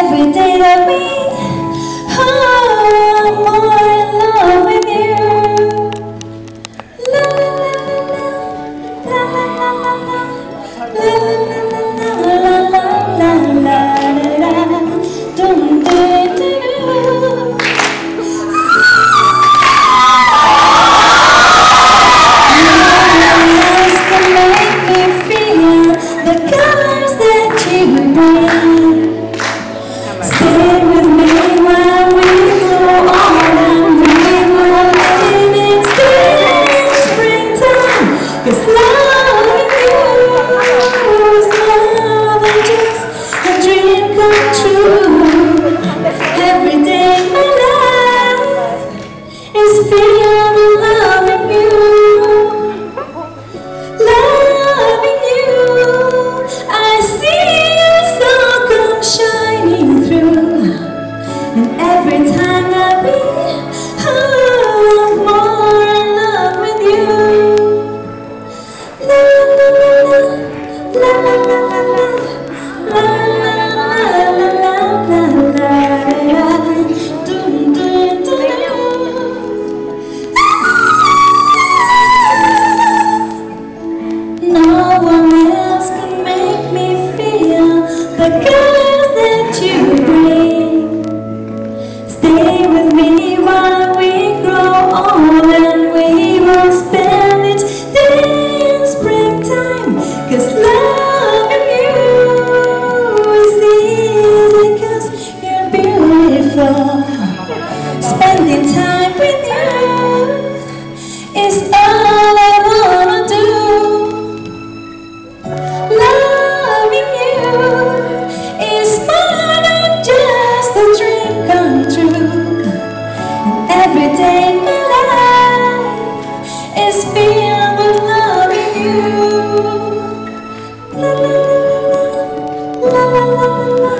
every day that we are more in love with you. La la la la la la la la la la la la la la la. Dum dum dum. Spending time with you is all I wanna do. Loving you is more than just a dream come true. And every day my life is filled with loving you. La la la la la la la.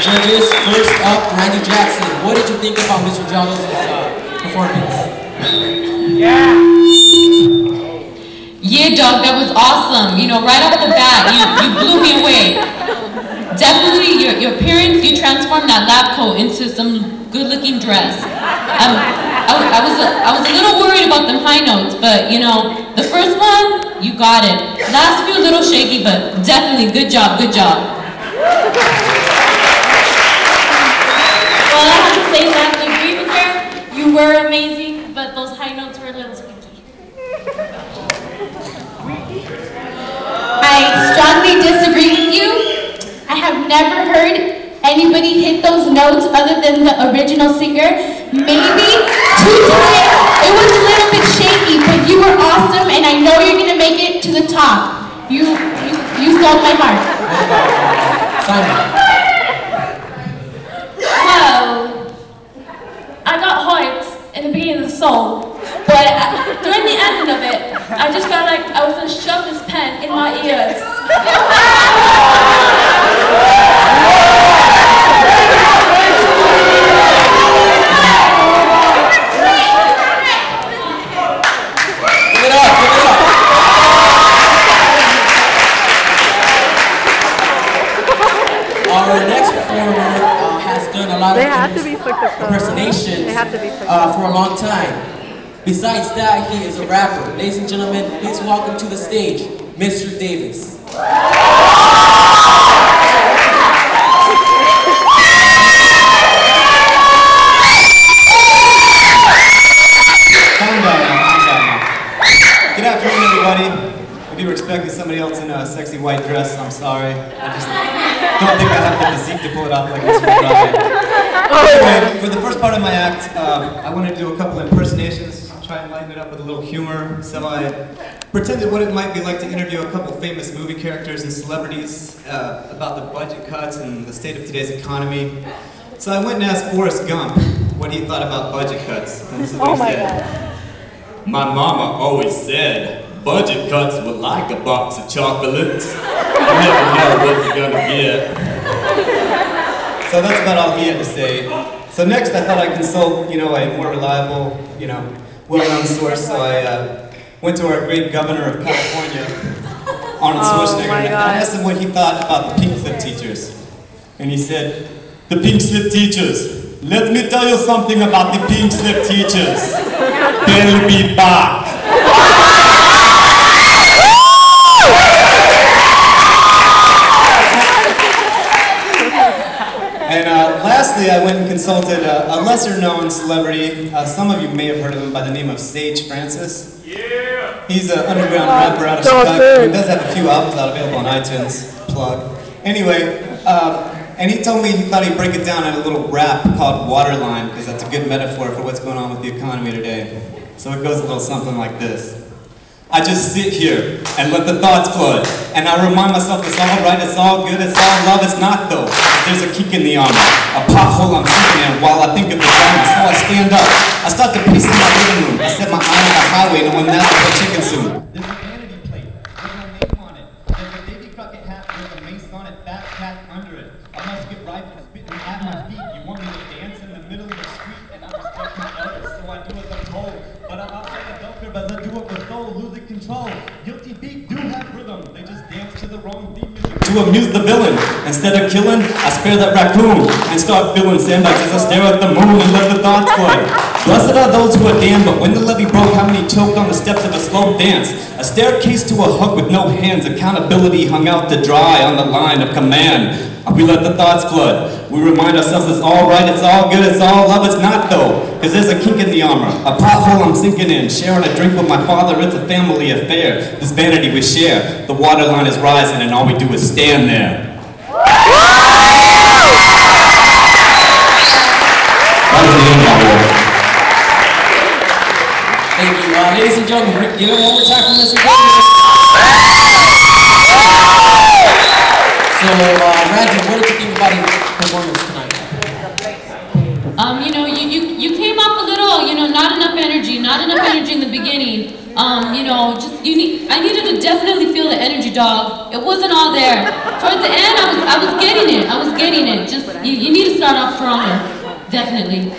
Judges, first up, Randy Jackson. What did you think about Mr. Jallo's performance? Yeah, dog, that was awesome. You know, right off the bat, you blew me away. Definitely, your appearance, you transformed that lab coat into some good-looking dress. I was a little worried about them high notes, but you know, the first one, you got it. Last few a little shaky, but definitely good job, good job. Well, I have to say that I agree with her. You were amazing, but those high notes were a little squeaky. I strongly disagree with you. I have never heard anybody hit those notes other than the original singer. Maybe 2 times. It was a little bit shaky, but you were awesome, and I know you're gonna make it to the top. You stole my heart. Simon. Well, I got hyped in the beginning of the song, but during the end of it, I just felt like I was going to shove this pen in my ears. Give it up, give it up. Our next performer has done a lot of impersonations for a long time. Besides that, he is a rapper. Ladies and gentlemen, please welcome to the stage, Mr. Davis. Calm down now. Good afternoon, everybody. If you were expecting somebody else in a sexy white dress, I'm sorry. I just don't think I have the physique to pull it off like this. Anyway, for the first part of my act, I want to do a couple impersonations. try and lighten it up with a little humor. So I pretended what it might be like to interview a couple famous movie characters and celebrities about the budget cuts and the state of today's economy. So I went and asked Forrest Gump what he thought about budget cuts. And this is what he said. My mama always said, budget cuts were like a box of chocolates. You never know what you're gonna get. So that's about all he had to say. So next I thought I'd consult, a more reliable, well-known source. So I went to our great governor of California, Arnold Schwarzenegger, and I asked him what he thought about the pink slip teachers. And he said, the pink slip teachers, let me tell you something about the pink slip teachers. They'll be back. And lastly, I went and consulted a lesser-known celebrity. Some of you may have heard of him by the name of Sage Francis. Yeah. He's an underground rapper out of Chicago. He does have a few albums out available on iTunes. Plug. Anyway, and he told me he thought he'd break it down in a little rap called Waterline, because that's a good metaphor for what's going on with the economy today. So it goes a little something like this. I just sit here and let the thoughts flood, and I remind myself it's all right, it's all good, it's all love, it's not though. There's a kink in the armor, a pothole I'm sinking in while I think of the drama. So I stand up, I start to pace in my living room, I set my eye on the highway knowing that's for chicken soon. There's a vanity plate with my name on it. There's a Davy Crockett hat with a mace on it, fat cat under it. A musket rifle spitting at my feet. You want me to dance in the middle of the street, and I respect my elders, so I do as I'm told. But I'm outside the bell curve as I do it with soul, losing control. Guilty feet do have rhythm, they just dance to the wrong beat music. To amuse the villain, instead of killing, I spare that raccoon and start filling sandbags as I stare at the moon and let the thoughts flood. Blessed are those who are damned, but when the levee broke, how many choked on the steps of a slow dance? A staircase to a hug with no hands, accountability hung out to dry on the line of command. We let the thoughts flood. We remind ourselves it's all right, it's all good, it's all love, it's not though. Cause there's a kink in the armor, a pothole I'm sinking in. Sharing a drink with my father, it's a family affair. This vanity we share, the waterline is rising and all we do is stand there. That was the end of it. Thank you. Ladies and gentlemen, give it one more time for Mr. Davis. So, Randy, what did you think about his performance tonight? You came up a little, not enough energy in the beginning. I needed to definitely feel the energy, dog. It wasn't all there. Towards the end, I was getting it. Just, you need to start off stronger. Definitely.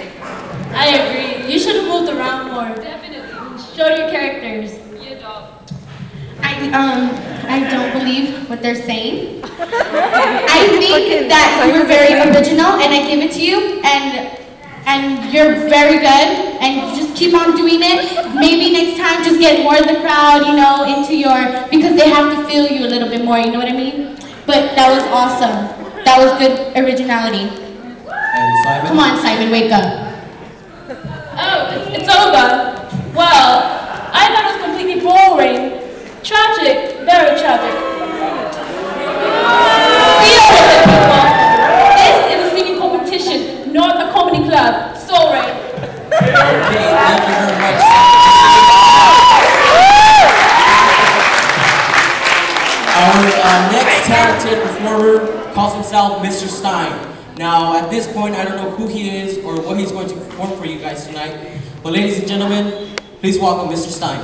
I agree. You should have moved around more. Definitely. Show your characters. Yeah, dog. I don't believe what they're saying. I think that you were very original, and I give it to you, and you're very good, and just keep on doing it. Maybe next time just get more of the crowd, into because they have to feel you a little bit more, you know what I mean? But that was awesome. That was good originality. And Simon? Come on, Simon, wake up. Oh, it's over. Well, I thought it was completely boring. Tragic, very tragic. Deal with it, people. This is a singing competition, not a comedy club. Sorry. Okay, thank you very much. Our next talented performer calls himself Mr. Stein. Now, at this point, I don't know who he is or what he's going to perform for you guys tonight. But ladies and gentlemen, please welcome Mr. Stein.